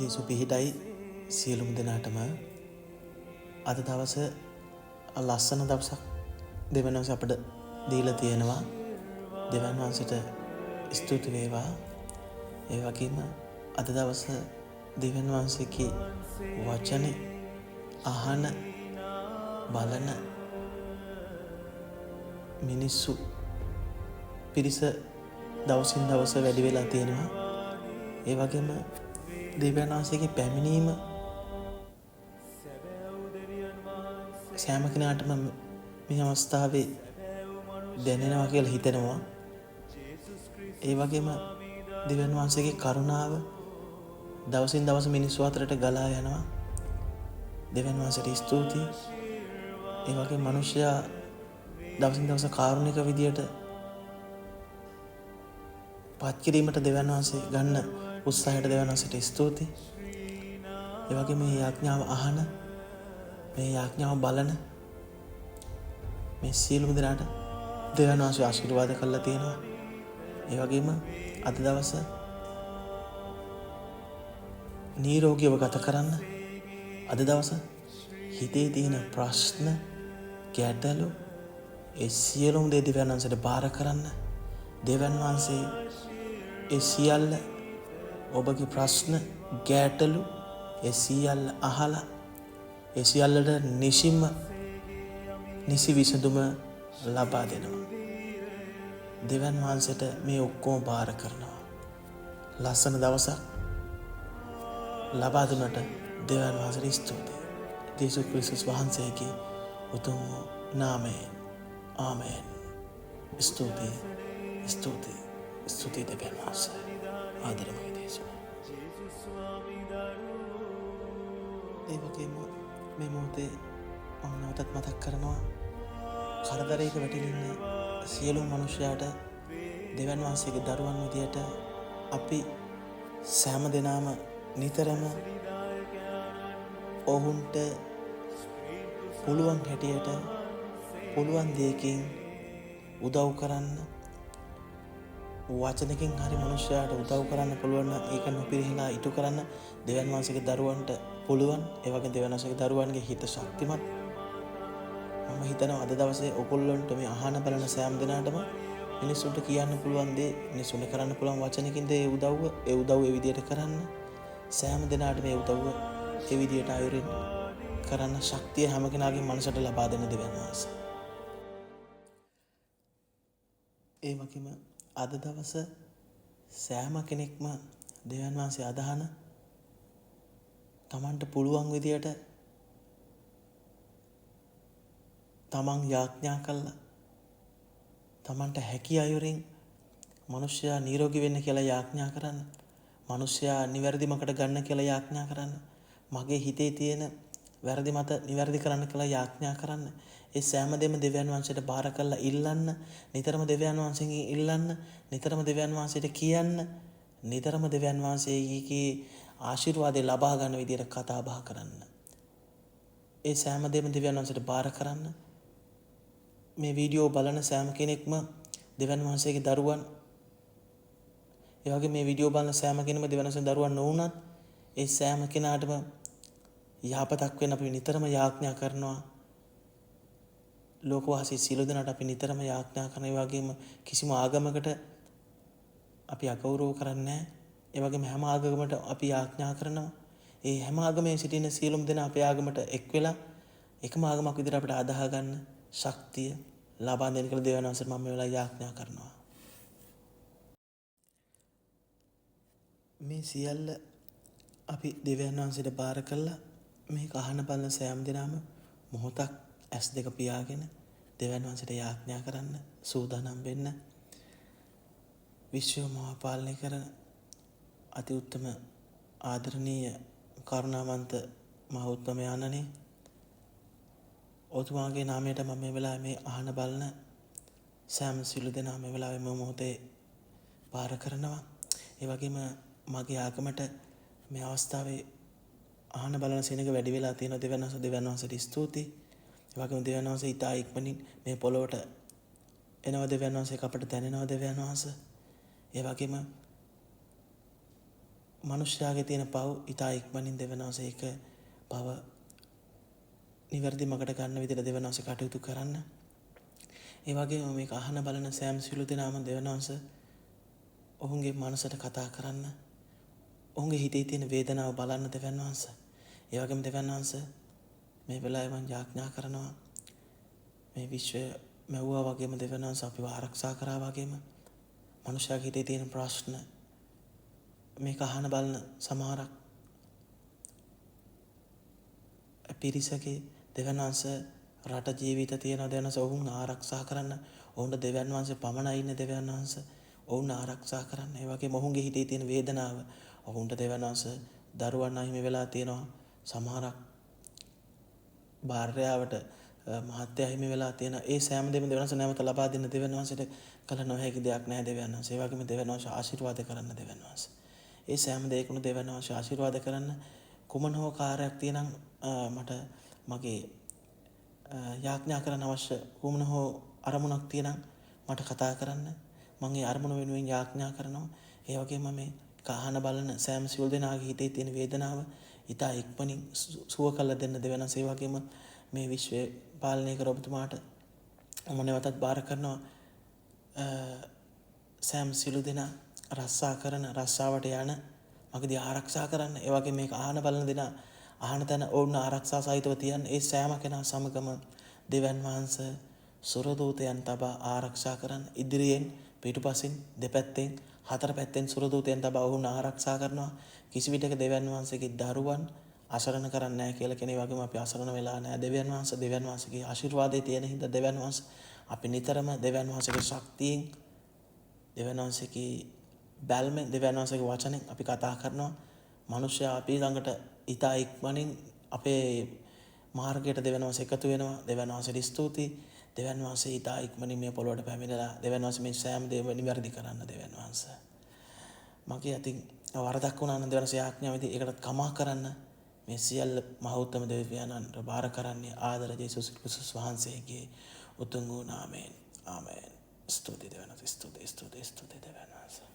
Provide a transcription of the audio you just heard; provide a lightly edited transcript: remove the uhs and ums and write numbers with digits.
ජේසු පිහිටයි සියලුම දෙනාටම. අද දවස ලස්සන දවසක් දෙවියන් වහන්සේ අපට දීලා තියෙනවා. දෙවියන් වහන්සේට ස්තුති වේවා. ඒ වගේම අද දවස දෙවියන් වහන්සේගේ වචනේ අහන බලන මිනිස්සු පිරිස දවසින් දවස වැඩි වෙලා තියෙනවා. ඒ වගේම දෙවියන් වහන්සේගේ පැමිණීම සෑම කෙනාටම මේ අවස්ථාවේ දැනෙනවා කියලා හිතෙනවා. ඒ වගේම දෙවියන් වහන්සේගේ කරුණාව දවසින් දවස මිනිස්සු අතරට ගලා යනවා. දෙවියන් වහන්සේට ස්තුතියි. ඒ වගේ මිනිසයා දවසින් දවස කාරුණික විදියට පත් කිරීමට දෙවියන් වහන්සේ ගන්න උත්සාහයට දෙවියන් වහන්සේට ස්තුතියි. ඒ වගේ මේ යාඥාව අහන, මේ යාඥාව බලන මේ සියලුම දෙනාට දෙවියන් වහන්සේ ආශිර්වාද කරලා තියෙනවා. ඒ වගේම අද දවස නිරෝගීව ගත කරන්න, අද දවස හිතේ තියෙන ප්‍රශ්න, ගැටලු ඒ සියලුම දේ දෙවියන් වහන්සේට බාර කරන්න. දෙවියන් වහන්සේ ඒ සියල්ල ඔබගේ ප්‍රශ්න, ගැටලු ඒ සියල්ල අහලා ඒ සියල්ලට නිසි විසඳුම ලබා දෙනවා. දෙවියන් වහන්සේට මේ ඔක්කොම බාර කරනවා. ලස්සන දවසක් ලබා දුන්නට දෙවියන් වහන්සේට ස්තුතියි. යේසුස් ක්‍රිස්තුස් වහන්සේගේ උතුම් නාමයෙන් ආමේන්. ස්තුතියි, ස්තුතියි, ස්තුතියි දෙවියන් වහන්සේ. ආදරමයි දේශන. ඒ වගේම මේ මොහොතේ මම නැවතත් මතක් කරනවා, කරදරයක වැටිලා ඉන්න සියලුම මිනිසයාට දෙවියන් වහන්සේගේ දරුවන් විදියට අපි සෑම දිනම නිතරම ඔවුන්ට පුළුවන් හැටියට පුළුවන් දෙයකින් උදව් කරන්න, වචනකින් හරි මිනිසයාට උදව් කරන්න පුළුවන් නම් ඒක නොපිරිහිලා ඉටු කරන්න දෙවියන් වහන්සේගේ දරුවන්ට පුළුවන්. ඒ වගේ දෙවියන් වහන්සේගේ දරුවන්ගේ හිත ශක්තිමත්. මම හිතනවා අද දවසේ ඔයගොල්ලන්ට මේ අහන බලන සෑම දිනාටම මිනිස්සුන්ට කියන්න පුළුවන් දේ, මිනිස්සුන්ට කරන්න පුළුවන් වචනකින් දේ උදව්ව ඒ විදියට කරන්න. සෑම දිනාටම මේ උදව්ව ඒ විදියට ආයුරින් කරන්න ශක්තිය හැම කෙනාගේ මනසට ලබා දෙන දෙවියන් වහන්සේ. ඒ වගේම අද දවස සෑම කෙනෙක්ම දෙවියන් වහන්සේ අදහන තමන්ට පුළුවන් විදියට තමන් යාඥා කළා, තමන්ට හැකි අයුරින් මිනිසයා නිරෝගී වෙන්න කියලා යාඥා කරන්න, මිනිසයා නිවැරදි මකට ගන්න කියලා යාඥා කරන්න, මගේ හිතේ තියෙන වැරදි මත නිවැරදි කරන්න කියලා යාඥා කරන්න. ඒ සෑම දෙම දෙවියන් වහන්සේට බාර කරලා ඉල්ලන්න, නිතරම දෙවියන් වහන්සේගෙන් ඉල්ලන්න, නිතරම දෙවියන් වහන්සේට කියන්න, නිතරම දෙවියන් වහන්සේගේ ආශිර්වාදේ ලබා ගන්න විදියට කතා බහ කරන්න. ඒ සෑම දෙම දෙවියන් වහන්සේට බාර කරන්න. මේ වීඩියෝ බලන සෑම කෙනෙක්ම දෙවියන් වහන්සේගේ දරුවන්, ඒ වගේ මේ වීඩියෝ බලන සෑම කෙනෙක්ම දෙවියන් වහන්සේගේ දරුවන් නොවුනත් ඒ සෑම කෙනාටම යහපතක් වෙන්න අපි නිතරම යාඥා කරනවා. ලෝකවාසී සියලු දෙනාට අපි නිතරම යාඥා කරන, ඒ වගේම කිසිම ආගමකට අපි අගෞරව කරන්නේ නැහැ. ඒ වගේම හැම ආගමකට අපි යාඥා කරනවා. ඒ හැම ආගමේ සිටින සියලුම දෙනා අපේ ආගමට එක් වෙලා එකම ආගමක් විදිහට අපිට අදාහ ගන්න ශක්තිය ලබා දෙන්න කියලා දෙවියන් වහන්සේට මම මේ වෙලාවේ යාඥා කරනවා. මේ සියල්ල අපි දෙවියන් වහන්සේට බාර කළා. මේ කහන බලන සෑම දිනම මොහොතක් ඇස් දෙක පියාගෙන දෙවියන් වහන්සේට යාඥා කරන්න සූදානම් වෙන්න. විශ්වය මහා පාලනය කරන අති උත්තම ආදරණීය කරුණාවන්ත මහ උත්තම යන්නනේ, ඔතුමාගේ නාමයට මම මේ වෙලාවේ මේ අහන බලන සෑම සිළු දෙනා මේ වෙලාවේ මේ මොහොතේ බාර කරනවා. ඒ වගේම මගේ ආගමට මේ අවස්ථාවේ අහන බලන සෙනඟ වැඩි වෙලා තියෙන දෙවියන් වහන්සේට ස්තුතියි. ඒ වගේම දෙවියන් වහන්සේ ඉතා ඉක්මනින් මේ පොළොවට එනවා. දෙවියන් වහන්සේ අපට දැනෙනවා. දෙවියන් වහන්සේ ඒ වගේම මනුෂ්‍යයාගේ තියෙන පව් ඉතා ඉක්මනින් දෙවියන් වහන්සේ ඒක පව නිවැරදි මගට ගන්න විදිහට දෙවියන් වහන්සේ කටයුතු කරන්න. ඒ වගේම මේක අහන බලන සෑම සියලු දෙනාම දෙවියන් වහන්සේ ඔවුන්ගේ මනසට කතා කරන්න. ඔවුන්ගේ හිතේ තියෙන වේදනාව බලන්න දෙවියන් වහන්සේ. ඒ වගේම දෙවියන් වහන්සේ මේ වෙලාවේ මම යාඥා කරනවා මේ විශ්වය මැව්වා වගේම දෙවියන් වහන්සේ අපිව ආරක්ෂා කරා වගේම මනුෂ්‍යයාගේ හිතේ තියෙන ප්‍රශ්න මේක අහන බලන සමහරක් පිරිසගේ දෙවියන් වහන්සේ රට ජීවිත තියෙන දෙවියන් වහන්සේ ඔවුන් ආරක්ෂා කරන්න. ඔවුන්ට දෙවියන් වහන්සේ පමණයි ඉන්න දෙවියන් වහන්සේ ඔවුන් ආරක්ෂා කරන්න. ඒ වගේම ඔවුන්ගේ හිතේ තියෙන වේදනාව ඔවුන්ට දෙවියන් වහන්සේ දරුවන් අහිමි වෙලා තියෙනවා. සමහරක් භාර්යාවට මහත්ය හිමි වෙලා තියෙන ඒ සෑම දෙම දෙවියන් වහන්සේ නැවත ලබා දෙන්න දෙවියන් වහන්සේට කල නොහැකි දෙයක් නැහැ දෙවියන් වහන්සේ. ඒ වගේම දෙවියන් වහන්සේ ආශිර්වාද කරන්න දෙවියන් වහන්සේ. ඒ සෑම දෙයකම දෙවියන් වහන්සේ ආශිර්වාද කරන්න. කුමන හෝ කාර්යයක් තියෙනම් මට මගේ යාඥා කරන්න අවශ්‍ය කුමන හෝ අරමුණක් තියෙනම් මට කතා කරන්න. මම ඒ අරමුණ වෙනුවෙන් යාඥා කරනවා. ඒ වගේම මේ කහන බලන සෑම සියලු දෙනාගේ හිතේ තියෙන වේදනාව ඉතා ඉක්මනින් සුව කළ දෙන්න දෙවියන් වහන්සේ. ඒ වගේම මේ විශ්වය පාලනය කර ඔබතුමාට මම නැවතත් බාර කරනවා. සෑම සියලු දෙනා රස්සා කරන රස්සාවට යන මගදී ආරක්ෂා කරන්න. ඒ වගේ මේක අහන බලන දෙනා අහන තැන ඔවුන් ආරක්ෂා සහිතව තියන්න. ඒ සෑම කෙනා සමගම දෙවියන් වහන්සේ සුරදූතයන් තබා ආරක්ෂා කරන්න. ඉදිරියෙන් පිටුපසින් දෙපැත්තෙන් හතර පැත්තෙන් සුරදූතයන් තබා ඔවුන් ආරක්ෂා කරනවා. කිසි විටක දෙවියන් වහන්සේගේ දරුවන් අසරණ කරන්නේ නැහැ කියලා කියන වගේම අපි අසරණ වෙලා නැහැ. දෙවියන් වහන්සේගේ ආශිර්වාදයේ තියෙන හින්දා දෙවියන් වහන්සේ අපි නිතරම දෙවියන් වහන්සේගේ ශක්තියෙන් දෙවියන් වහන්සේගේ බැල්මෙන් දෙවියන් වහන්සේගේ වචනෙන් අපි කතා කරනවා. මිනිස්සයා අපි ළඟට ඉතා ඉක්මනින් අපේ මාර්ගයට දෙවියන් වහන්සේ එකතු වෙනවා. දෙවියන් වහන්සේට ස්තුතියි. දෙවියන් වහන්සේ ඉතා ඉක්මනින් මේ පොළොවට පැමිණලා දෙවියන් වහන්සේ මේ සෑම දේම නිවැරදි කරන්න දෙවියන් වහන්සේ. මගේ අතින් වරදක් වුණා නම් දෙවියන් වහන්සේ ආඥා විදි ඒකට කමා කරන්න. මේ සියල්ල මහෞත්තම දෙවියන්ට බාර කරන්නේ ආදර ජේසුස් ක්‍රිස්තුස් වහන්සේගේ උතුම් වූ නාමයෙන්. ආමේන්. ස්තුතියි දෙවියන් වහන්සේ. ස්තුතියි දෙවියන් වහන්සේ.